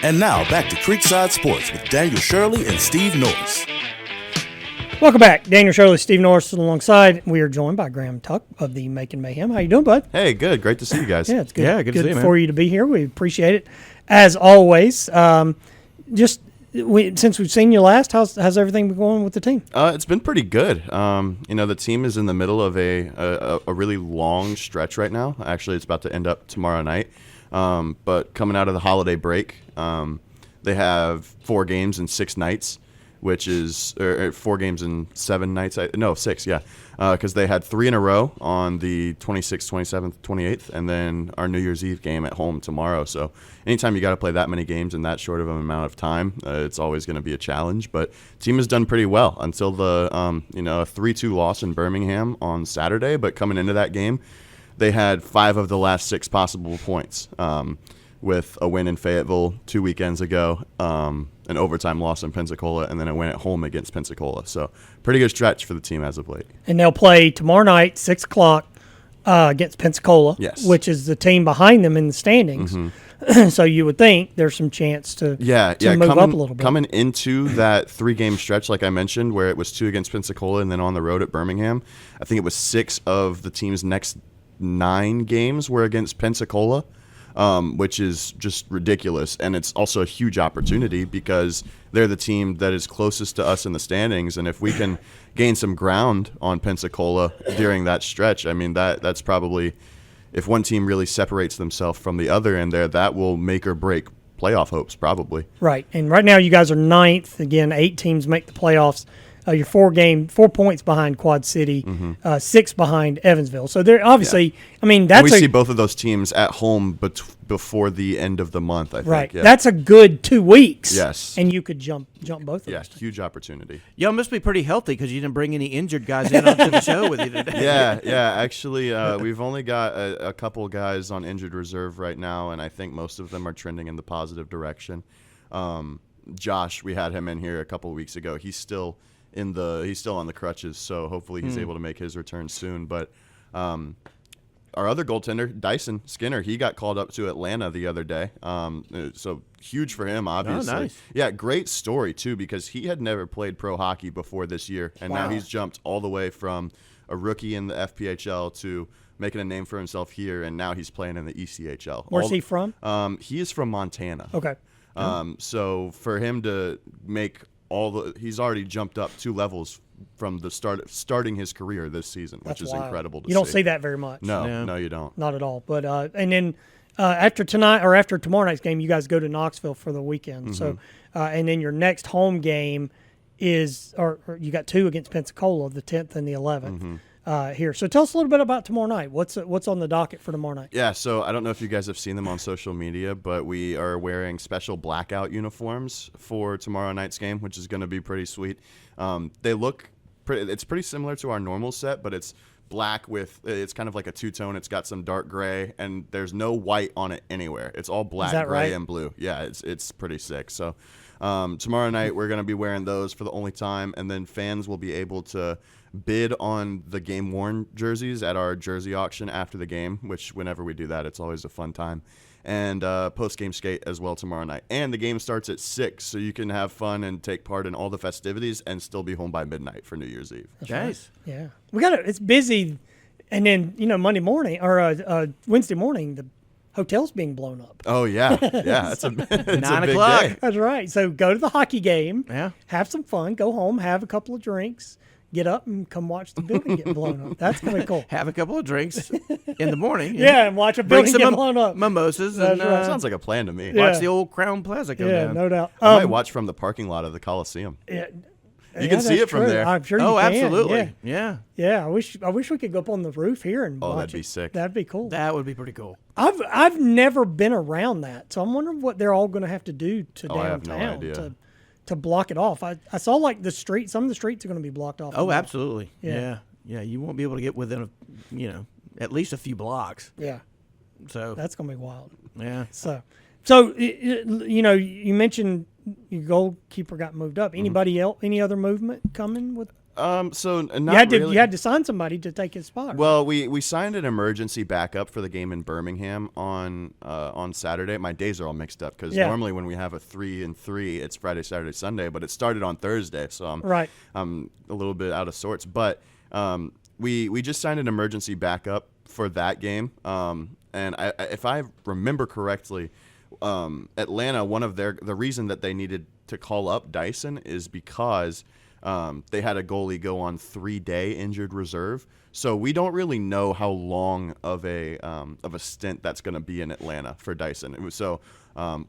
And now back to Creekside Sports with Daniel Shirley and Steve Norris. Welcome back. Daniel Shirley, Steve Norris alongside. We are joined by Graham Tuck of the Mayhem. How you doing, bud? Hey, good. Great to see you guys. Yeah, it's good. Yeah, good to see you, man. for you to be here. We appreciate it, as always. Since we've seen you last, how's everything been going with the team? It's been pretty good. The team is in the middle of a really long stretch right now. Actually, it's about to end up tomorrow night. But coming out of the holiday break, they have 4 games in 6 nights, which is 4 games in 7 nights. 6, yeah. Because they had 3 in a row on the 26th, 27th, 28th, and then our New Year's Eve game at home tomorrow. So anytime you got to play that many games in that short of an amount of time, it's always going to be a challenge. But team has done pretty well until the a 3-2 loss in Birmingham on Saturday. But coming into that game, they had 5 of the last 6 possible points. With a win in Fayetteville 2 weekends ago, an overtime loss in Pensacola, and then a win at home against Pensacola. So pretty good stretch for the team as of late. And they'll play tomorrow night, 6 o'clock, against Pensacola, yes, which is the team behind them in the standings. Mm-hmm. So you would think there's some chance to move up a little bit. Coming into that 3-game stretch, like I mentioned, where it was 2 against Pensacola and then on the road at Birmingham, I think it was 6 of the team's next 9 games were against Pensacola. Which is just ridiculous. And it's also a huge opportunity because they're the team that is closest to us in the standings. And if we can gain some ground on Pensacola during that stretch, I mean, that's probably, if one team really separates themselves from the other in there, that will make or break playoff hopes probably. Right. And right now you guys are 9th. Again, 8 teams make the playoffs. You're 4 points behind Quad City, 6 behind Evansville. So they're obviously, and we see both of those teams at home before the end of the month, I think. Right. Yeah. That's a good 2 weeks. Yes. And you could jump both of those. Yeah, huge opportunity. Y'all must be pretty healthy because you didn't bring any injured guys in onto the show with you today. Yeah. Actually, we've only got a couple guys on injured reserve right now, and I think most of them are trending in the positive direction. Josh, we had him in here a couple of weeks ago. He's still on the crutches, so hopefully he's able to make his return soon. But our other goaltender, Dyson Skinner, he got called up to Atlanta the other day. So huge for him, obviously. Oh, nice. Yeah, great story, too, because he had never played pro hockey before this year, and now he's jumped all the way from a rookie in the FPHL to making a name for himself here, and now he's playing in the ECHL. Where's he from? He is from Montana. Okay. So for him to make he's already jumped up 2 levels from the starting his career this season, which is incredible to see. You don't see that very much. No, you don't. Not at all. But and then after tomorrow night's game, you guys go to Knoxville for the weekend. Mm-hmm. So and then your next home game is, or you got 2 against Pensacola, the 10th and the 11th. Here. So tell us a little bit about tomorrow night. What's on the docket for tomorrow night? Yeah, so I don't know if you guys have seen them on social media, but we are wearing special blackout uniforms for tomorrow night's game, which is going to be pretty sweet. They look it's pretty similar to our normal set, but it's black it's kind of like a 2-tone. It's got some dark gray, and there's no white on it anywhere. It's all black, gray, and blue. Yeah, it's pretty sick. So tomorrow night we're going to be wearing those for the only time, and then fans will be able to bid on the game worn jerseys at our jersey auction after the game, which whenever we do that, it's always a fun time. And post-game skate as well tomorrow night. And the game starts at 6, so you can have fun and take part in all the festivities and still be home by midnight for New Year's Eve. That's nice. Right. Yeah. It's busy. And then, Monday morning or Wednesday morning, the hotel's being blown up. Oh, yeah. Yeah, it's 9 a big o'clock. day. That's right. So go to the hockey game, yeah, have some fun, go home, have a couple of drinks, get up and come watch the building get blown up. That's going to be cool. Have a couple of drinks in the morning. Yeah, and watch a building get blown up. Mimosas. That's and, right. Sounds like a plan to me. Watch the old Crown Plaza come down. Yeah, no doubt. I might watch from the parking lot of the Coliseum. Yeah. You can see it from there. I'm sure you can. Absolutely. Yeah. Yeah, I wish we could go up on the roof here and watch that'd be sick. That'd be cool. That would be pretty cool. I've never been around that, so I'm wondering what they're all going to have to do to downtown I have no idea. To block it off. I saw like some of the streets are going to be blocked off. Oh, absolutely. Yeah. Yeah. You won't be able to get within at least a few blocks. Yeah. So that's going to be wild. Yeah. So you mentioned your goalkeeper got moved up. Anybody else? Any other movement coming with? So not You had to really. you had to sign somebody to take his spot. Well, we signed an emergency backup for the game in Birmingham on Saturday. My days are all mixed up because normally when we have a 3-3, it's Friday, Saturday, Sunday, but it started on Thursday, so I'm a little bit out of sorts. But we just signed an emergency backup for that game, and if I remember correctly, Atlanta, the reason that they needed to call up Dyson is because they had a goalie go on 3-day injured reserve. So we don't really know how long of a stint that's going to be in Atlanta for Dyson. So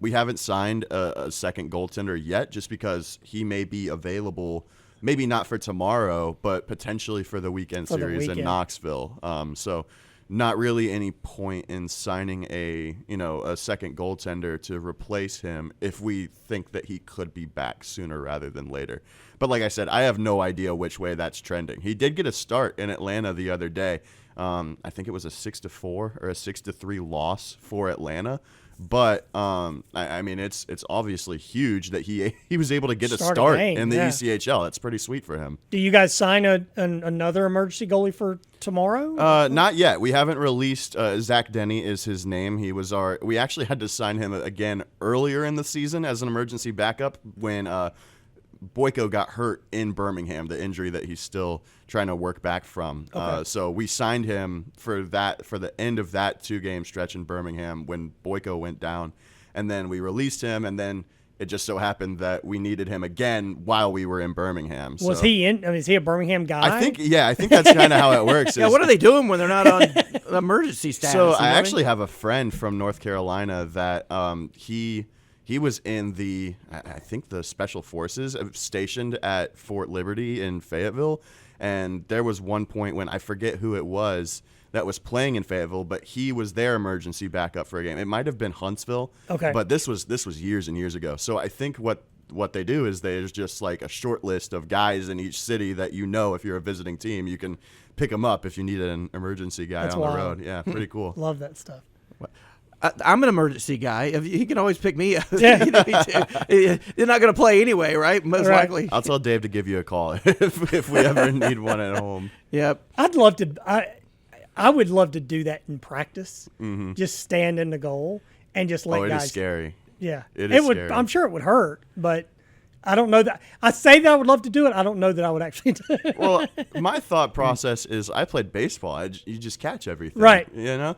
we haven't signed a second goaltender yet, just because he may be available, maybe not for tomorrow, but potentially for the weekend series in Knoxville. So not really any point in signing a second goaltender to replace him if we think that he could be back sooner rather than later. But like I said, I have no idea which way that's trending. He did get a start in Atlanta the other day. I think it was a 6-4 or a 6-3 loss for Atlanta. But I mean, it's obviously huge that he was able to get a start in the ECHL. That's pretty sweet for him. Do you guys sign another emergency goalie for tomorrow? Not yet. We haven't released. Zach Denny is his name. We actually had to sign him again earlier in the season as an emergency backup when Boyko got hurt in Birmingham, the injury that he's still trying to work back from. Okay. So we signed him for the end of that 2-game stretch in Birmingham when Boyko went down, and then we released him, and then it just so happened that we needed him again while we were in Birmingham. Was he in? I mean, is he a Birmingham guy? I think that's kind of how it works. Yeah, what are they doing when they're not on emergency status? So I actually have a friend from North Carolina that he was in the Special Forces stationed at Fort Liberty in Fayetteville. And there was one point when I forget who it was that was playing in Fayetteville, but he was their emergency backup for a game. It might have been Huntsville. Okay. But this was years and years ago. So I think what they do is there's just like a short list of guys in each city that if you're a visiting team, you can pick them up if you need an emergency guy on the road. Yeah, pretty cool. Love that stuff. I'm an emergency guy. He can always pick me up. Yeah. You're not going to play anyway, right? Most likely. I'll tell Dave to give you a call if we ever need one at home. Yep. I'd love to. I would love to do that in practice. Mm-hmm. Just stand in the goal and just let guys. It is scary. Yeah, it would. Scary. I'm sure it would hurt, but I don't know that. I say that I would love to do it. I don't know that I would actually do it. Well, my thought process is I played baseball. You just catch everything. Right. You're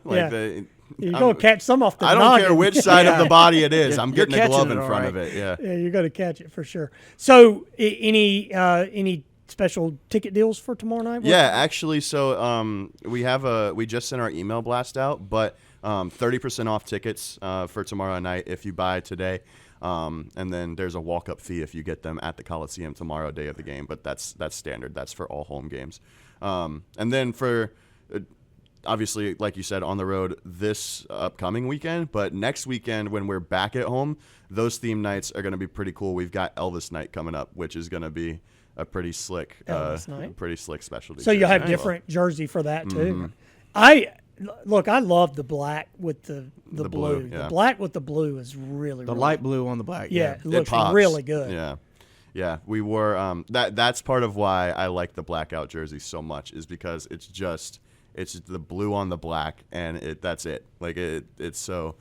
going to catch some off the I don't care which side of the body it is. I'm getting a glove in front of it. Yeah. Yeah, you're going to catch it for sure. So, any special ticket deals for tomorrow night? Yeah, actually, so we just sent our email blast out, but 30% off tickets for tomorrow night if you buy today. And then there's a walk-up fee if you get them at the Coliseum tomorrow, day of the game. But that's standard. That's for all home games. And then for obviously, like you said, on the road this upcoming weekend. But next weekend when we're back at home, those theme nights are going to be pretty cool. We've got Elvis Night coming up, which is going to be a pretty slick specialty. So you'll have different jersey for that too. Mm-hmm. I love the black with the blue. Yeah. The black with the blue is really the light blue on the black. Yeah, it looks really good. Yeah. We wore that's part of why I like the blackout jersey so much, is because it's the blue on the black, and that's it. Like it's so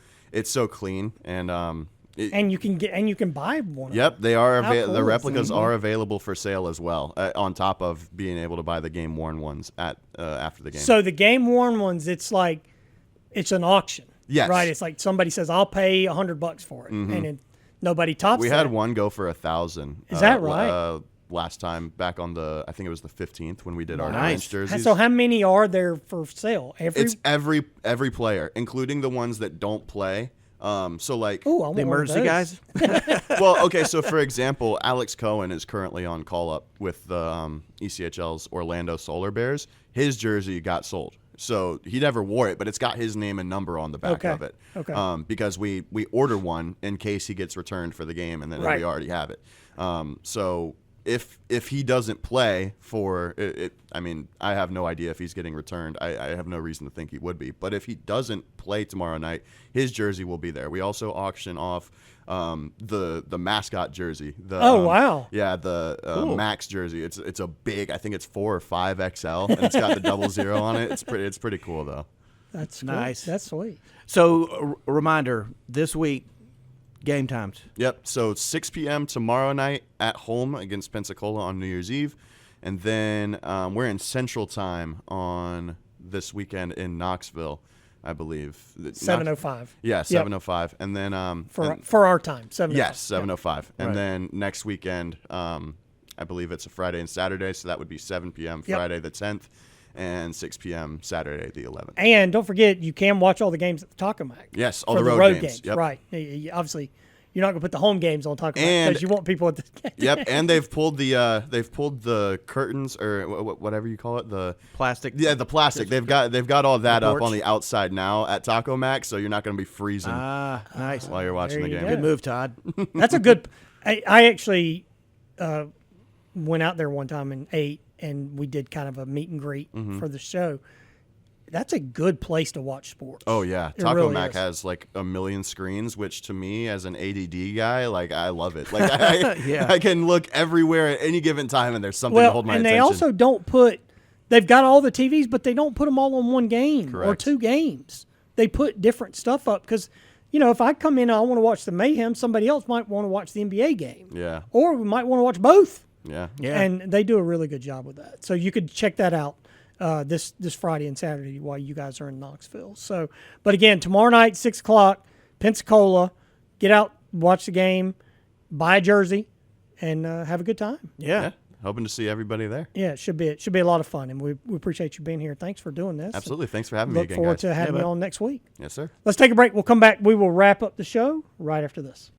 clean, and you can buy one. Yep, they are. The replicas are available for sale as well. On top of being able to buy the game worn ones after the game. So the game worn ones, it's like it's an auction. Yes. Right. It's like somebody says, "I'll pay $100 for it," and then nobody tops. We had one go for $1,000. Is that right? Last time back on I think it was the 15th when we did our nice jerseys. So how many are there for sale? It's every player, including the ones that don't play. So like the emergency guys. Well, okay. So for example, Alex Cohen is currently on call up with the ECHL's Orlando Solar Bears. His jersey got sold, so he never wore it, but it's got his name and number on the back of it. Okay. Because we order one in case he gets returned for the game, and then we already have it. So if he doesn't play for it, I mean, I have no idea if he's getting returned. I have no reason to think he would be. But if he doesn't play tomorrow night, his jersey will be there. We also auction off the mascot jersey. Wow. Yeah, the Max jersey. It's a big. I think it's 4 or 5 XL, and it's got the 00 on it. It's pretty cool though. That's nice. Cool. That's sweet. So a reminder this week. Game times. Yep. So 6 p.m. tomorrow night at home against Pensacola on New Year's Eve. And then we're in Central Time on this weekend in Knoxville, I believe. 7:05. Yeah, 7:05. And then for our time, 7:05. Yes, 7:05. And Right. then next weekend, I believe it's a Friday and Saturday, so that would be 7 p.m. Friday the 10th and 6 p.m. Saturday the 11th. And don't forget, you can watch all the games at the Taco Mac. Yes, all for the road games. Yep. Right. Obviously, you're not going to put the home games on Taco Mac because you want people at the game. Yep, and they've pulled the curtains or whatever you call it, the Plastic. Yeah, the plastic. They've got all that up porch. on the outside now at Taco Mac, so you're not going to be freezing Nice. while you're watching there the you game. go. Good move, Todd. That's a good. I actually went out there one time and ate, and we did kind of a meet and greet for the show. That's a good place to watch sports. Oh yeah, It Taco really Mac is. has like a million screens, which to me as an ADD guy, like I love it. Like I, Yeah. I can look everywhere at any given time, and there's something to Well, hold my and attention. they also don't put. They've got all the TVs, but they don't put them all on one game or Correct. 2 games. They put different stuff up because, if I come in and I want to watch the Mayhem, somebody else might want to watch the NBA game. Yeah, Or we might want to watch both. yeah. Yeah. And they do a really good job with that. So you could check that out this Friday and Saturday while you guys are in Knoxville. So, but again, tomorrow night, 6 o'clock, Pensacola. Get out, watch the game, buy a jersey, and have a good time. Yeah. Hoping to see everybody there. Yeah, it should be a lot of fun, and we appreciate you being here. Thanks for doing this. Absolutely. Thanks for having me Look again, forward guys. to having Yeah, you bud. on next week. Yes, sir. Let's take a break. We'll come back. We will wrap up the show right after this.